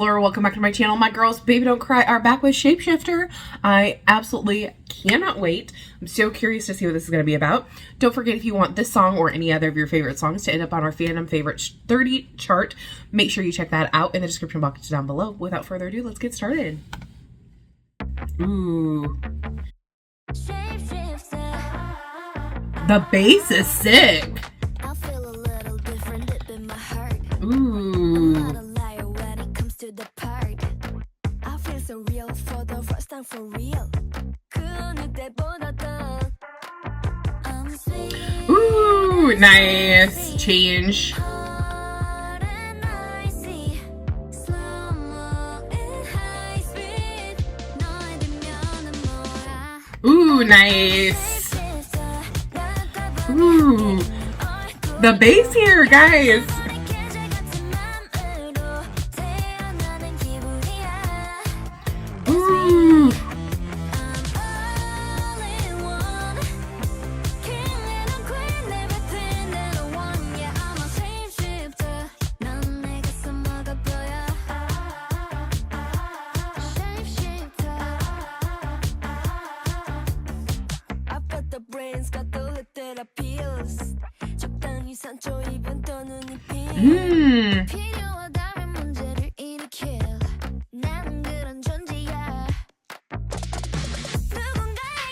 Laura. Welcome back to my channel. My girls, Baby Don't Cry, are back with Shapeshifter. I absolutely cannot wait. I'm so curious to see what this is going to be about. Don't forget, if you want this song or any other of your favorite songs to end up on our Fandom Favorites 30 chart, make sure you check that out in the description box down below. Without further ado, let's get started. Ooh. The bass is sick. Ooh. Ooh, nice change. Ooh, nice. Ooh, the bass here, guys. Ooh.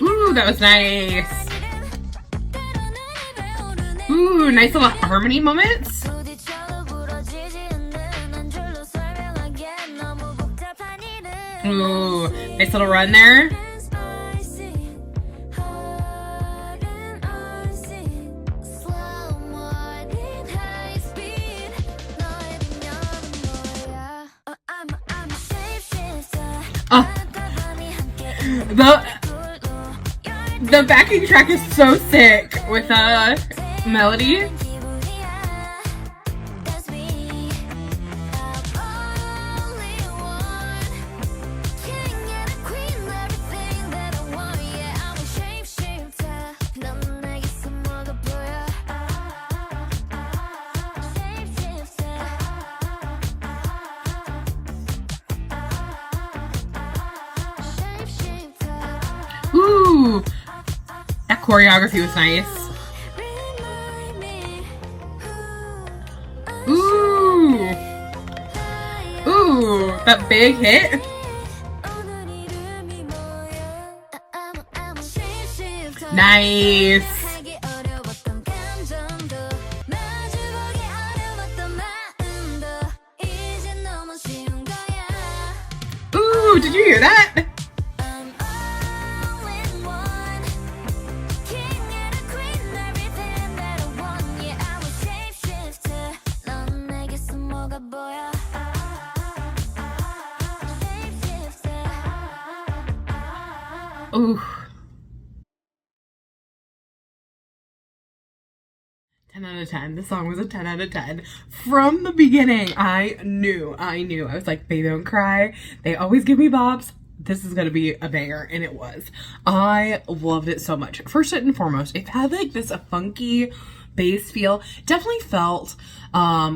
Ooh, that was nice. Ooh, nice little harmony moments. Ooh, nice little run there. Oh, the backing track is so sick with a melody. Ooh, that choreography was nice. Ooh, ooh, that big hit. Nice. Ooh, did you hear that? Ooh. 10 out of 10. The song was a 10 out of 10. From the beginning, I knew. I was like, Baby Don't Cry. They always give me bops. This is gonna be a banger, and it was. I loved it so much. First and foremost, it had like this funky bass feel. Definitely felt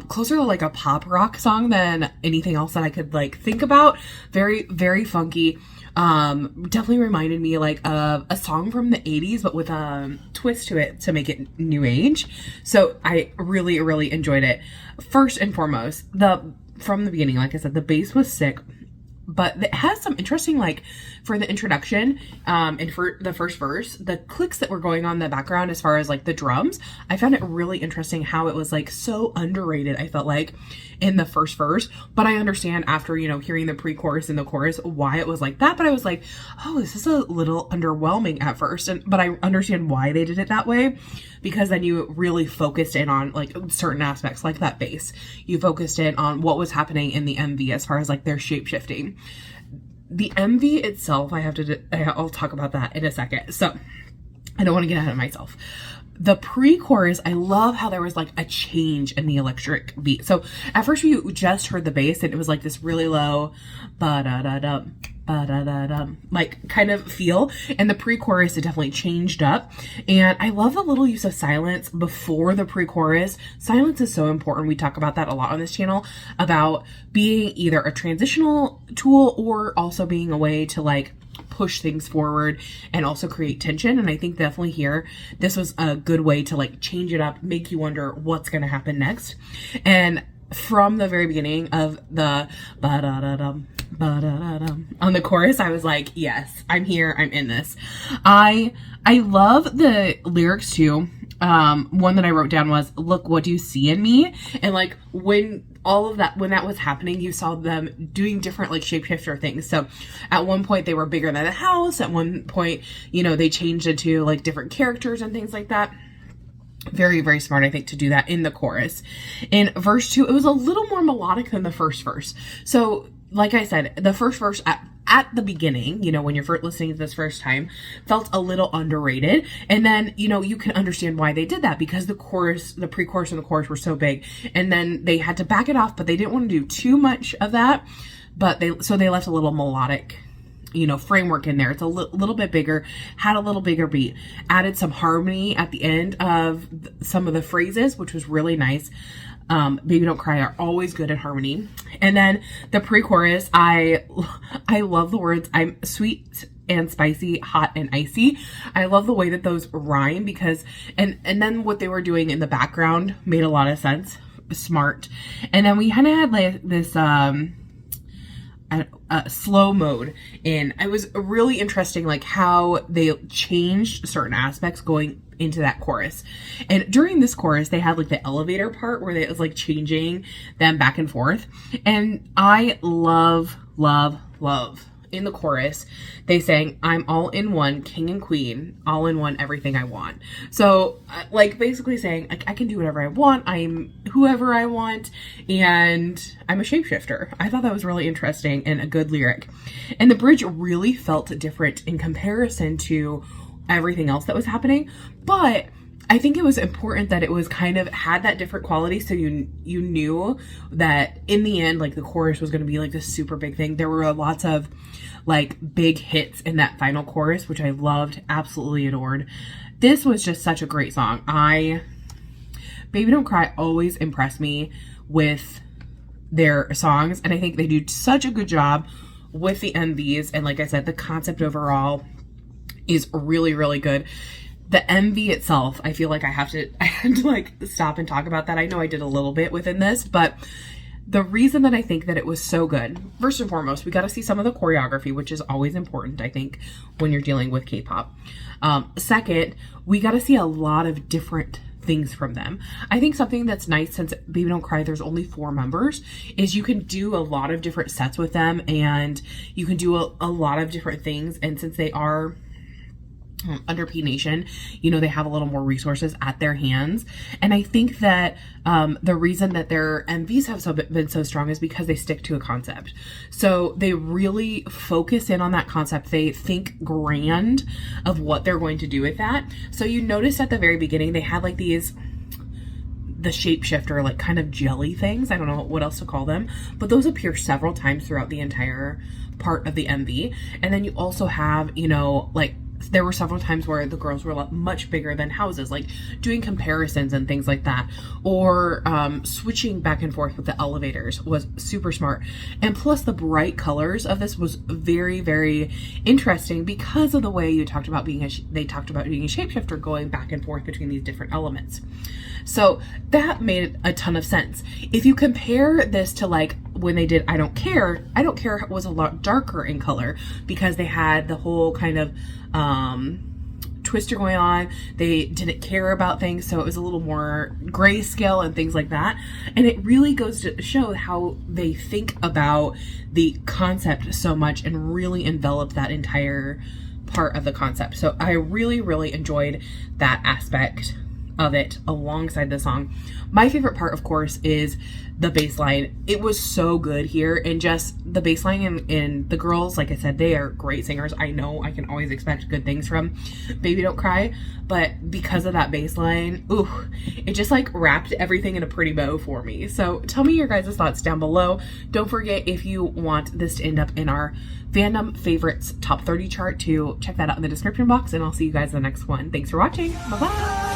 closer to like a pop rock song than anything else that I could like think about. Very, very funky. Definitely reminded me like of a song from the 80s, but with a twist to it to make it new age. So I really, really enjoyed it. First and foremost, from the beginning, like I said, the bass was sick. But it has some interesting, like, for the introduction, and for the first verse, the clicks that were going on in the background as far as, like, the drums, I found it really interesting how it was, like, so underrated, I felt like, in the first verse. But I understand after, you know, hearing the pre-chorus and the chorus, why it was like that. But I was like, oh, this is a little underwhelming at first. But I understand why they did it that way, because then you really focused in on, like, certain aspects, like that bass. You focused in on what was happening in the MV as far as, like, their shape-shifting. The MV itself, I'll talk about that in a second. So I don't want to get ahead of myself. The pre-chorus, I love how there was like a change in the electric beat. So at first we just heard the bass and it was like this really low ba-da-da-da. ba-da-da-dum, like kind of feel. And the pre-chorus, it definitely changed up. And I love the little use of silence before the pre-chorus. Silence is so important. We talk about that a lot on this channel, about being either a transitional tool or also being a way to like push things forward and also create tension. And I think definitely here, this was a good way to like change it up, make you wonder what's going to happen next. And from the very beginning of the ba-da-da-dum, ba-da-da-dum on the chorus, I was like, yes, I'm here, I'm in this. I love the lyrics too. One that I wrote down was, look, what do you see in me? And like when that was happening, you saw them doing different like shapeshifter things. So at one point they were bigger than a house. At one point, you know, they changed into like different characters and things like that. Very, very smart, I think, to do that in the chorus. In verse 2, it was a little more melodic than the first verse. So like I said, the first verse at the beginning, you know, when you're first listening to this first time, felt a little underrated. And then, you know, you can understand why they did that, because the chorus, the pre-chorus and the chorus were so big. And then they had to back it off, but they didn't want to do too much of that. But so they left a little melodic, you know, framework in there. It's a little bit bigger, had a little bigger beat, added some harmony at the end of some of the phrases, which was really nice. Baby Don't Cry are always good in harmony. And then the pre-chorus, I love the words, I'm sweet and spicy, hot and icy. I love the way that those rhyme, because, and then what they were doing in the background made a lot of sense. Smart. And then we kind of had like this, slow mode in. It was really interesting, like how they changed certain aspects going into that chorus. And during this chorus, they had like the elevator part where it was like changing them back and forth. And I love in the chorus, they sang, I'm all in one, king and queen, all in one, everything I want. So like basically saying, I can do whatever I want, I'm whoever I want, and I'm a shapeshifter. I thought that was really interesting and a good lyric. And the bridge really felt different in comparison to everything else that was happening. But I think it was important that it was kind of had that different quality, so you knew that in the end, like the chorus was going to be like this super big thing. There were lots of like big hits in that final chorus, which I loved, absolutely adored. This was just such a great song. Baby Don't Cry always impress me with their songs, and I think they do such a good job with the MVs. And like I said, the concept overall is really, really good. The MV itself, I feel like I had to like stop and talk about that. I know I did a little bit within this, but the reason that I think that it was so good, first and foremost, we got to see some of the choreography, which is always important, I think, when you're dealing with K-pop. Second, we got to see a lot of different things from them. I think something that's nice, since Baby Don't Cry, there's only 4 members, is you can do a lot of different sets with them, and you can do a lot of different things. And since they are under PNATION, you know, they have a little more resources at their hands. And I think that the reason that their MVs have been so strong is because they stick to a concept. So they really focus in on that concept. They think grand of what they're going to do with that. So you notice at the very beginning, they had like the shapeshifter, like kind of jelly things. I don't know what else to call them, but those appear several times throughout the entire part of the MV. And then you also have, you know, like, there were several times where the girls were much bigger than houses, like doing comparisons and things like that, or switching back and forth with the elevators was super smart. And plus the bright colors of this was very, very interesting because of the way you talked about they talked about being a shapeshifter, going back and forth between these different elements. So that made a ton of sense. If you compare this to like when they did I Don't Care was a lot darker in color because they had the whole kind of twister going on. They didn't care about things, so it was a little more grayscale and things like that. And it really goes to show how they think about the concept so much and really envelop that entire part of the concept. So I really, really enjoyed that aspect of it alongside the song. My favorite part, of course, is the bass line. It was so good here, and just the bass line and the girls, like I said, they are great singers. I know I can always expect good things from Baby Don't Cry, but because of that bass line, ooh, it just like wrapped everything in a pretty bow for me. So tell me your guys' thoughts down below. Don't forget, if you want this to end up in our Fandom Favorites Top 30 chart, to check that out in the description box, and I'll see you guys in the next one. Thanks for watching. Bye-bye.